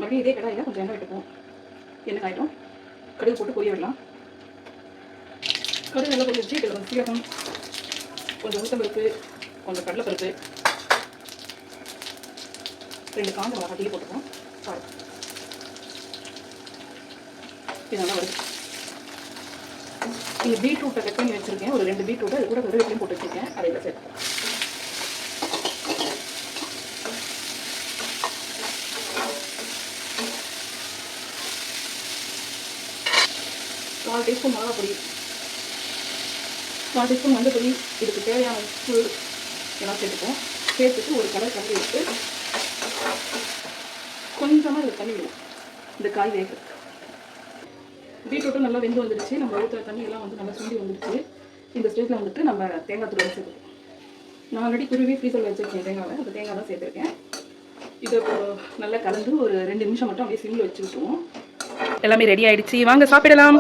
மறுபடியும் இதே கடாயில் கொஞ்சம் எண்ணெய் விட்டுப்போம். எண்ணெய் காயிட்டும். கடுகு போட்டு பொரிய விடலாம். கடுகு நல்லா பொரிச்சு இதில் கொஞ்சம் சீரகம், கொஞ்சம் உளுத்தம்பருப்பு, கொஞ்சம் கடலைப்பருப்பு, 2 காஞ்ச மிளகாய் கிள்ளி போட்டுப்போம். சாரி, இது நல்லா வருது. இங்கே பீட்ரூட்டை கட் பண்ணி வச்சுருக்கேன். ஒரு 2 பீட்ரூட்டை அது கூட கருவேப்பிலையும் போட்டு வச்சுருக்கேன். அதை இதில் சேர்த்துப்போம். கால் டீஸ்பூன் மிளகா பொடி, 4 டீஸ்பூன் மஞ்சள் பொடி, இதுக்கு தேவையான உப்பு எல்லாம் சேர்த்துப்போம். சேர்த்துட்டு ஒரு கலர் கலரி விட்டு கொஞ்சமாக இதில் தண்ணி விடுவோம். இந்த காய் வேகிறது. பீட்ரூட்டும் நல்லா வெந்து வந்துடுச்சு. நம்ம ஊற்றுற தண்ணியெல்லாம் வந்து நல்லா சுண்டி வந்துடுச்சு. இந்த ஸ்டேஜில் வந்துட்டு நம்ம தேங்காய் தூள் சேர்த்துக்கோம். நான் ஆல்ரெடி துருவி ஃப்ரீசரில் வச்சுருக்கேன் தேங்காவை. அந்த தேங்காய் தான் சேர்த்துருக்கேன். இதை நல்லா கலந்து ஒரு 2 நிமிஷம் மட்டும் அப்படியே சிம்மில் வச்சு விட்டுருவோம். எல்லாமே ரெடி ஆகிடுச்சு. வாங்க சாப்பிடலாம்.